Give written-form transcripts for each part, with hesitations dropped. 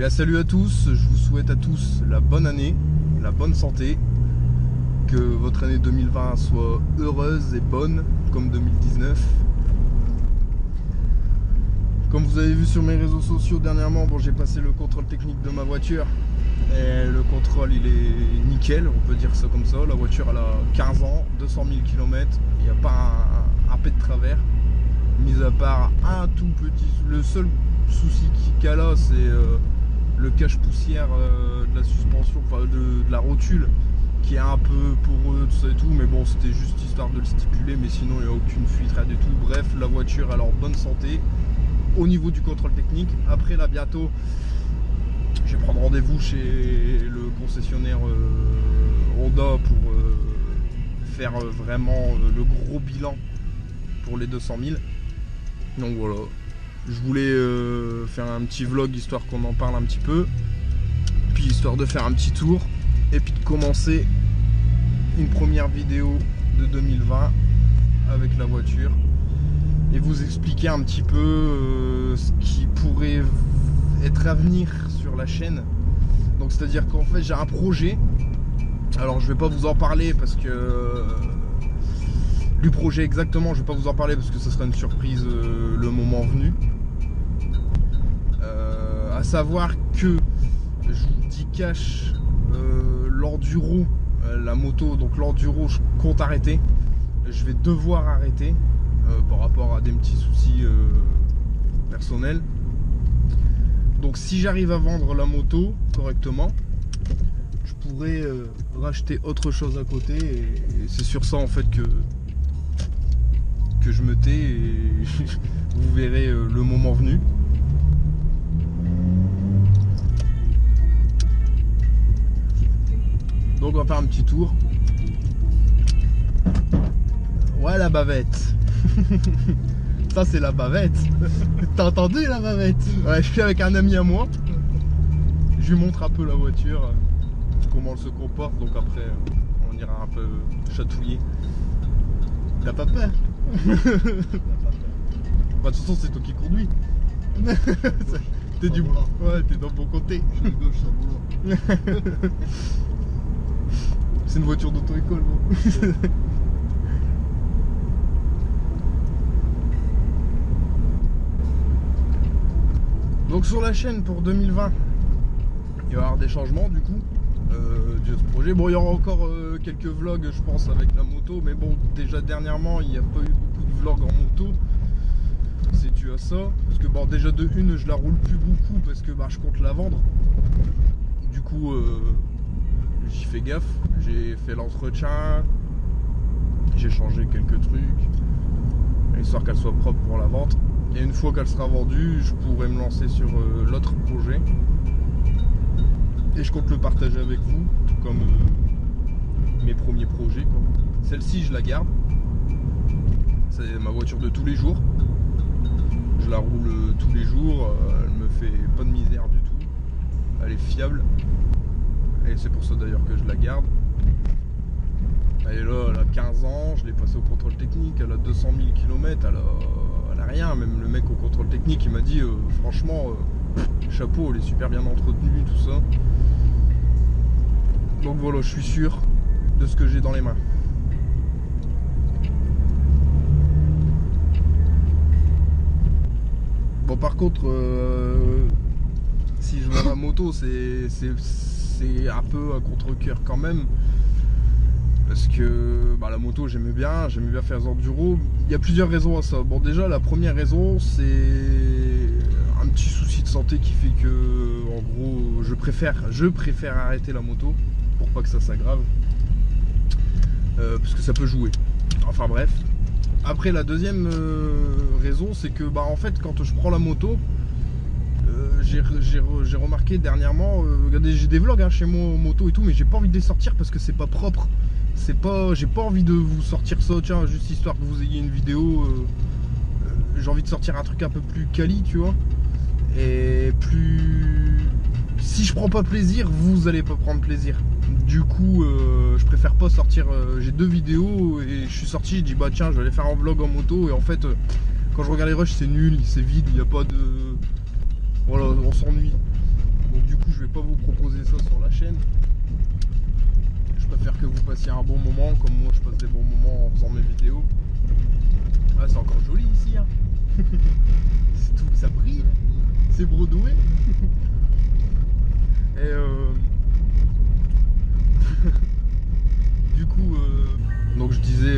bien salut à tous, je vous souhaite à tous la bonne année, la bonne santé, que votre année 2020 soit heureuse et bonne comme 2019. Comme vous avez vu sur mes réseaux sociaux dernièrement, bon, j'ai passé le contrôle technique de ma voiture et le contrôle il est nickel, on peut dire ça comme ça. La voiture elle a 15 ans, 200 000 km, il n'y a pas un pet de travers, mis à part un tout petit, le seul souci qu'elle a c'est le cache-poussière de la suspension, enfin de la rotule qui est un peu poreux, tout ça et tout, mais bon c'était juste histoire de le stipuler, mais sinon il n'y a aucune fuite, rien du tout. Bref, la voiture elle est en bonne santé au niveau du contrôle technique. Après là bientôt je vais prendre rendez-vous chez le concessionnaire Honda pour faire vraiment le gros bilan pour les 200 000. Donc voilà, je voulais faire un petit vlog histoire qu'on en parle un petit peu, puis histoire de faire un petit tour et puis de commencer une première vidéo de 2020 avec la voiture et vous expliquer un petit peu ce qui pourrait être à venir sur la chaîne. Donc c'est à dire qu'en fait j'ai un projet, alors je vais pas vous en parler parce que du projet exactement je vais pas vous en parler parce que ça sera une surprise le moment venu, à savoir que je vous dis cash, l'enduro, la moto, donc l'enduro je compte arrêter, je vais devoir arrêter par rapport à des petits soucis personnels. Donc si j'arrive à vendre la moto correctement, je pourrais racheter autre chose à côté, et c'est sur ça en fait que je me tais, et vous verrez le moment venu. Donc on va faire un petit tour. Ouais, la bavette. Ça c'est la bavette. T'as entendu la bavette? Ouais, je suis avec un ami à moi. Je lui montre un peu la voiture, comment elle se comporte. Donc après on ira un peu chatouiller. T'as pas peur? Bah, de toute façon c'est toi qui conduis. T'es du bon. Ouais, t'es dans le bon côté. Je suis gauche sans volant. C'est une voiture d'auto-école, bon. Donc sur la chaîne pour 2020, il va y avoir des changements du coup de ce projet. Bon, il y aura encore quelques vlogs je pense avec la moto, mais bon déjà dernièrement il n'y a pas eu beaucoup de vlogs en moto. C'est dû à ça, parce que bon déjà de une je la roule plus beaucoup parce que bah, je compte la vendre. Du coup j'y fais gaffe, j'ai fait l'entretien, j'ai changé quelques trucs, histoire qu'elle soit propre pour la vente. Et une fois qu'elle sera vendue, je pourrai me lancer sur l'autre projet. Et je compte le partager avec vous, tout comme mes premiers projets. Celle-ci, je la garde. C'est ma voiture de tous les jours. Je la roule tous les jours. Elle me fait pas de misère du tout. Elle est fiable. Et c'est pour ça d'ailleurs que je la garde. Elle est là, elle a 15 ans. Je l'ai passée au contrôle technique. Elle a 200 000 km. Elle a rien. Même le mec au contrôle technique, il m'a dit franchement, chapeau, elle est super bien entretenue, tout ça. Donc voilà, je suis sûr de ce que j'ai dans les mains. Bon, par contre, si je vends la moto, c'est un peu à contre-cœur quand même. Parce que bah, la moto j'aimais bien faire des enduros. Il y a plusieurs raisons à ça. Bon, déjà la première raison c'est un petit souci de santé qui fait que en gros je préfère arrêter la moto pour pas que ça s'aggrave, parce que ça peut jouer. Enfin bref. Après la deuxième raison c'est que bah en fait quand je prends la moto, j'ai remarqué dernièrement, regardez, j'ai des vlogs hein, chez moi moto et tout, mais j'ai pas envie de les sortir parce que c'est pas propre. J'ai pas envie de vous sortir ça, tiens, juste histoire que vous ayez une vidéo. J'ai envie de sortir un truc un peu plus quali, tu vois. Et plus... Si je prends pas plaisir, vous allez pas prendre plaisir. Du coup, je préfère pas sortir. J'ai deux vidéos et je suis sorti, je dis bah tiens, je vais aller faire un vlog en moto. Et en fait, quand je regarde les rushs, c'est nul, c'est vide, il n'y a pas de... Voilà, on s'ennuie. Donc du coup je vais pas vous proposer ça sur la chaîne. Je préfère que vous passiez un bon moment, comme moi je passe des bons moments en faisant mes vidéos. Ah, c'est encore joli ici, hein. C'est tout, ça brille, c'est bredoué. Et du coup, donc je disais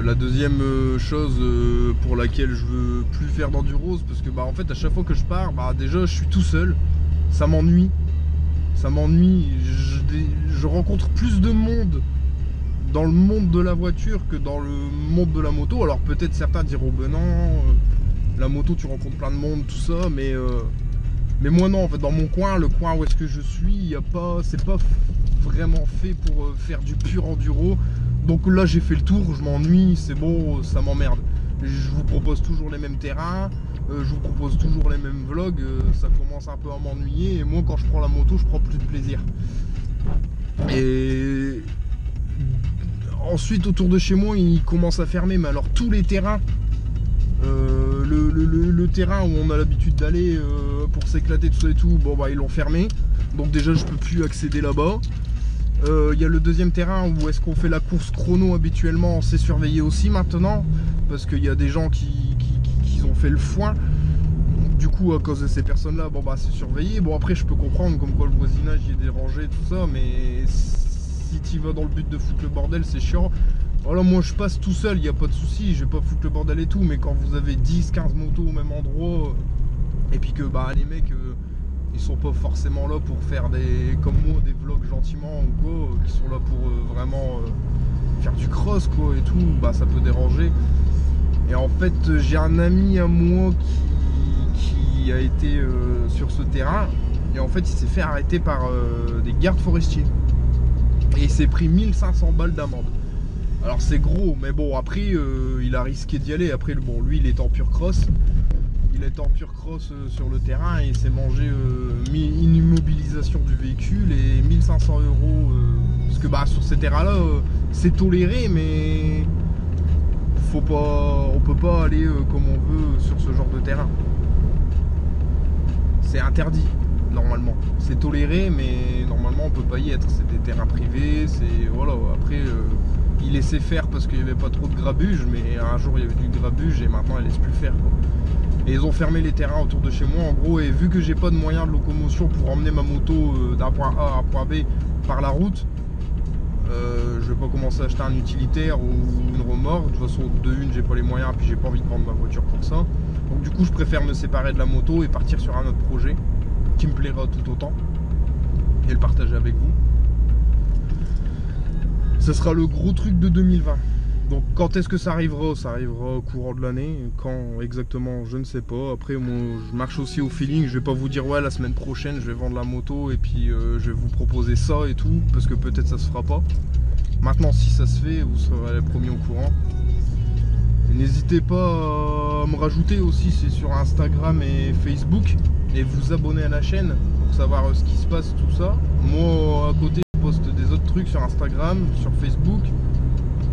la deuxième chose pour laquelle je veux plus faire d'endurose, parce que bah en fait à chaque fois que je pars, bah déjà je suis tout seul, ça m'ennuie. Ça m'ennuie, je rencontre plus de monde dans le monde de la voiture que dans le monde de la moto. Alors peut-être certains diront ben non, la moto tu rencontres plein de monde, tout ça, mais moi non, en fait dans mon coin, le coin où est-ce que je suis, c'est pas vraiment fait pour faire du pur enduro. Donc là j'ai fait le tour, je m'ennuie, c'est bon, ça m'emmerde. Je vous propose toujours les mêmes terrains, je vous propose toujours les mêmes vlogs, ça commence un peu à m'ennuyer, et moi quand je prends la moto je prends plus de plaisir. Et ensuite autour de chez moi il commence à fermer, mais alors tous les terrains, le terrain où on a l'habitude d'aller pour s'éclater tout ça et tout, bon bah ils l'ont fermé, donc déjà je peux plus accéder là-bas. Il y a le deuxième terrain où est-ce qu'on fait la course chrono habituellement, c'est surveillé aussi maintenant, parce qu'il y a des gens qui ont fait le foin. Du coup à cause de ces personnes là, bon bah c'est surveillé. Bon après je peux comprendre comme quoi le voisinage y est dérangé, tout ça, mais si tu vas dans le but de foutre le bordel c'est chiant. Voilà, moi je passe tout seul, il n'y a pas de souci, je vais pas foutre le bordel et tout, mais quand vous avez 10-15 motos au même endroit, et puis que bah les mecs ils sont pas forcément là pour faire comme moi, des vlogs gentiment ou quoi, qui sont là pour vraiment faire du cross quoi et tout, bah ça peut déranger. Et en fait j'ai un ami à moi qui a été sur ce terrain, et en fait il s'est fait arrêter par des gardes forestiers. Et il s'est pris 1500 balles d'amende. Alors c'est gros, mais bon après il a risqué d'y aller. Après bon lui il est en pure cross. Il est en pure cross sur le terrain et il s'est mangé une immobilisation du véhicule et 1500 €. Parce que bah sur ces terrains-là, c'est toléré, mais on peut pas aller comme on veut sur ce genre de terrain. C'est interdit normalement. C'est toléré, mais normalement on peut pas y être. C'est des terrains privés. C'est voilà. Après, il laissait faire parce qu'il n'y avait pas trop de grabuge, mais un jour il y avait du grabuge et maintenant il laisse plus faire quoi. Et ils ont fermé les terrains autour de chez moi en gros, et vu que j'ai pas de moyen de locomotion pour emmener ma moto d'un point A à un point B par la route, je vais pas commencer à acheter un utilitaire ou une remorque. De toute façon de une j'ai pas les moyens, puis j'ai pas envie de vendre ma voiture pour ça. Donc du coup je préfère me séparer de la moto et partir sur un autre projet qui me plaira tout autant et le partager avec vous. Ce sera le gros truc de 2020. Donc quand est-ce que ça arrivera? Ça arrivera au courant de l'année. Quand exactement, je ne sais pas. Après moi je marche aussi au feeling. Je vais pas vous dire ouais la semaine prochaine je vais vendre la moto et puis je vais vous proposer ça et tout, parce que peut-être ça se fera pas. Maintenant si ça se fait, vous serez les premiers au courant. N'hésitez pas à me rajouter aussi, c'est sur Instagram et Facebook, et vous abonner à la chaîne pour savoir ce qui se passe, tout ça. Moi à côté je poste des autres trucs sur Instagram, sur Facebook.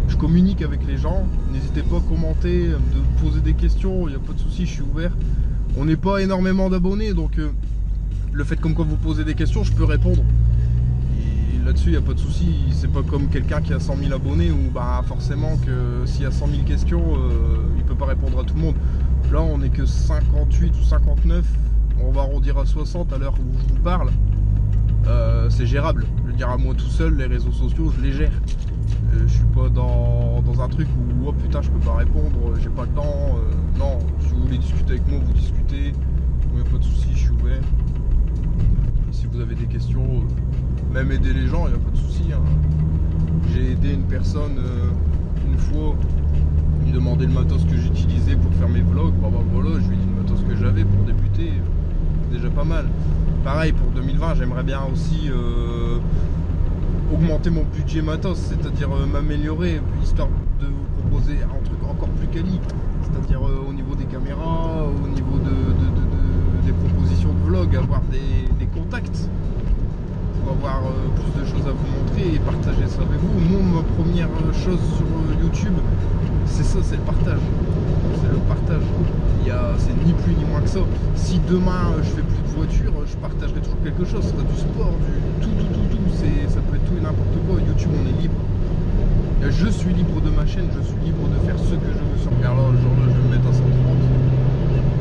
Je communique avec les gens, n'hésitez pas à commenter, de poser des questions, il n'y a pas de souci, je suis ouvert. On n'est pas énormément d'abonnés, donc le fait comme quoi vous posez des questions, je peux répondre. Et là-dessus, il n'y a pas de souci, c'est pas comme quelqu'un qui a 100 000 abonnés, où bah, forcément que s'il y a 100 000 questions, il peut pas répondre à tout le monde. Là, on n'est que 58 ou 59, on va arrondir à 60 à l'heure où je vous parle. C'est gérable, je veux dire, à moi tout seul, les réseaux sociaux, je les gère. Je suis pas dans un truc où oh putain je peux pas répondre, j'ai pas le temps. Non, si vous voulez discuter avec moi, vous discutez, il n'y a pas de souci, je suis ouvert. Et si vous avez des questions, même aider les gens, il n'y a pas de souci. Hein. J'ai aidé une personne une fois, il me demandait le matos que j'utilisais pour faire mes vlogs. Bah voilà, je lui ai dit le matos que j'avais pour débuter, c'est déjà pas mal. Pareil pour 2020, j'aimerais bien aussi augmenter mon budget matos, c'est-à-dire m'améliorer, histoire de vous proposer un truc encore plus quali, c'est-à-dire au niveau des caméras, au niveau des propositions de vlog, avoir des contacts pour avoir plus de choses à vous montrer et partager ça avec vous. Moi, ma première chose sur YouTube, C'est ça, c'est le partage. C'est le partage. C'est ni plus ni moins que ça. Si demain je fais plus de voiture, je partagerai toujours quelque chose. Ce sera du sport, du tout. Ça peut être tout et n'importe quoi. YouTube, on est libre. Je suis libre de ma chaîne, je suis libre de faire ce que je veux sur Car là, genre là, je vais me mettre à 130.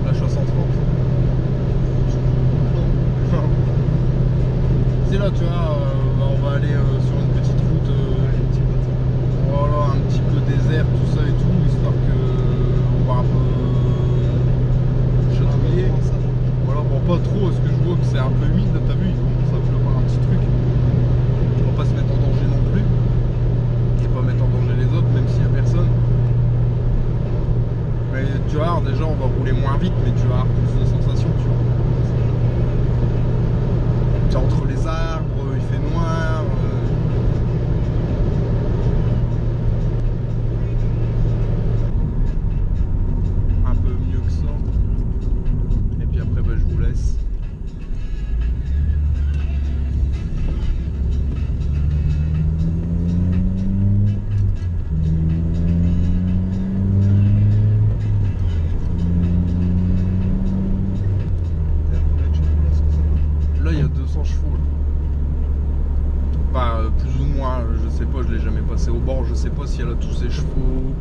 Là, je suis à 130. C'est là, tu vois, on va aller sur une petite route. Voilà, un petit peu désert, tout ça et tout, histoire que on va un peu chatouiller. Voilà, bon, pas trop, parce que je vois que c'est un peu humide, là, t'as vu, il commence à pleuvoir un petit truc. On va pas se mettre en danger non plus. Et pas mettre en danger les autres, même s'il y a personne. Mais tu vois, déjà, on va rouler moins vite, mais tu vas avoir plus de sensations, tu vois. Tu vois, entre les arbres, il fait noir. Un peu mieux que ça. Et puis après, bah, je vous laisse. Là, il y a 200 chevaux. Là. Bah, plus ou moins, je sais pas, je l'ai jamais passé au bord, je sais pas si elle a tous ses chevaux,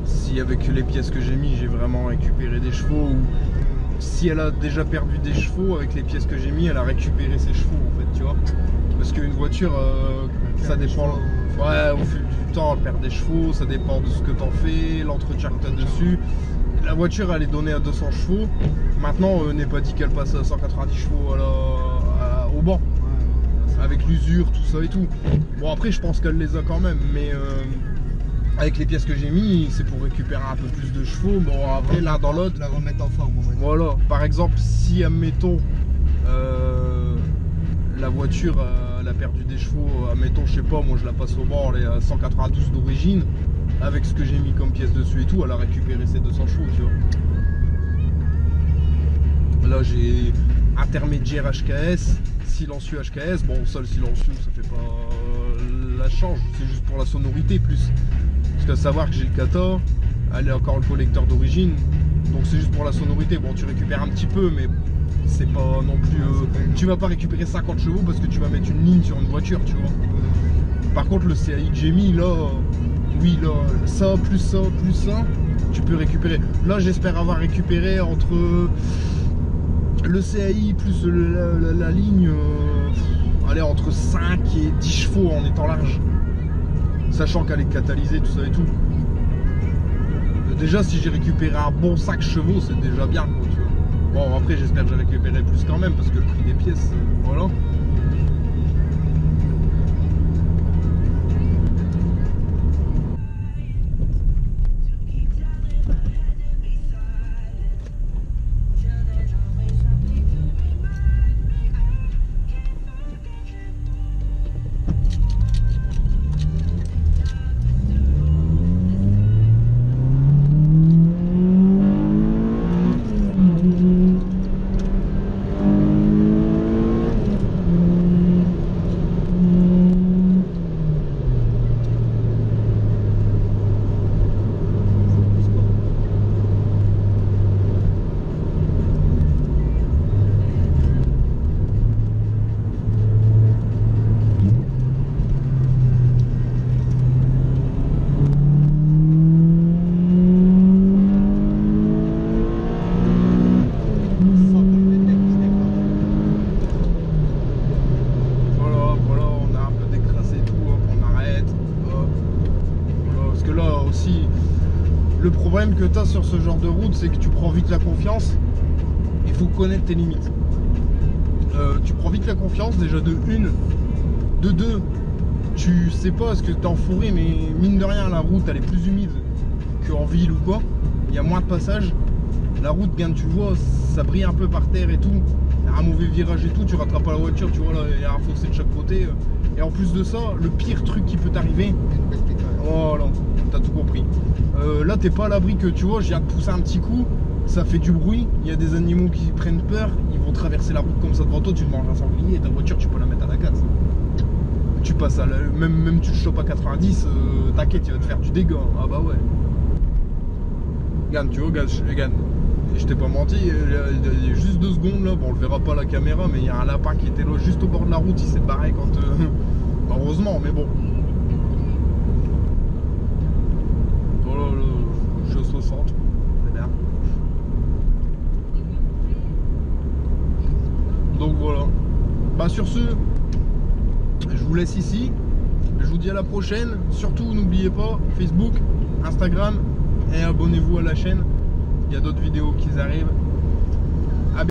si avec les pièces que j'ai mis, j'ai vraiment récupéré des chevaux, ou si elle a déjà perdu des chevaux, avec les pièces que j'ai mis, elle a récupéré ses chevaux, en fait, tu vois. Parce qu'une voiture, ça dépend. Ouais, au fil du temps, elle perd des chevaux, ça dépend de ce que t'en fais, l'entretien que t'as dessus. La voiture, elle est donnée à 200 chevaux. Maintenant, n'est pas dit qu'elle passe à 190 chevaux au banc. Avec l'usure, tout ça et tout. Bon, après, je pense qu'elle les a quand même, mais avec les pièces que j'ai mis, c'est pour récupérer un peu plus de chevaux. Bon, après, l'un dans l'autre. La remettre en forme, on va dire. Voilà, par exemple, si, admettons, la voiture, elle a perdu des chevaux, admettons, je sais pas, moi je la passe au bord, elle est à 192 d'origine. Avec ce que j'ai mis comme pièce dessus et tout, elle a récupéré ses 200 chevaux, tu vois. Là, j'ai intermédiaire HKS, silencieux HKS. Bon, ça, le silencieux, ça fait pas la change, c'est juste pour la sonorité plus. Parce qu'à savoir que j'ai le kata, elle est encore le collecteur d'origine, donc c'est juste pour la sonorité. Bon, tu récupères un petit peu, mais c'est pas non plus. Tu vas pas récupérer 50 chevaux parce que tu vas mettre une ligne sur une voiture, tu vois. Par contre, le CAI que j'ai mis là. Oui, là, ça, tu peux récupérer. Là, j'espère avoir récupéré entre le CAI plus la ligne, allez, entre 5 et 10 chevaux en étant large. Sachant qu'elle est catalysée, tout ça et tout. Déjà, si j'ai récupéré un bon 5 chevaux, c'est déjà bien, quoi, tu vois. Bon, après, j'espère que j'ai récupéré plus quand même, parce que le prix des pièces, voilà. Le problème que tu as sur ce genre de route, c'est que tu prends vite la confiance. Il faut connaître tes limites. Tu prends vite la confiance, déjà de une. De deux, tu sais pas ce que tu es en forêt, mais mine de rien, la route elle est plus humide qu'en ville ou quoi. Il y a moins de passages. La route, bien tu vois, ça brille un peu par terre et tout. Il y a un mauvais virage et tout, tu rattrapes pas la voiture, tu vois là, il y a un fossé de chaque côté. Et en plus de ça, le pire truc qui peut t'arriver, voilà, t'as tout compris. Là, t'es pas à l'abri que tu vois, je viens de pousser un petit coup, ça fait du bruit, il y a des animaux qui prennent peur, ils vont traverser la route comme ça devant toi, tu te manges un sanglier et ta voiture, tu peux la mettre à la case. Tu passes à même tu te chopes à 90, t'inquiète, il va te faire du dégât. Ah bah ouais. Regarde, tu vois, regarde. Et je t'ai pas menti, il y a juste 2 secondes là, bon on le verra pas à la caméra, mais il y a un lapin qui était là juste au bord de la route, il s'est barré quand... heureusement, mais bon. Voilà, je suis au 60, c'est bien. Donc voilà. Bah sur ce, je vous laisse ici. Je vous dis à la prochaine. Surtout, n'oubliez pas Facebook, Instagram et abonnez-vous à la chaîne. Il y a d'autres vidéos qui arrivent.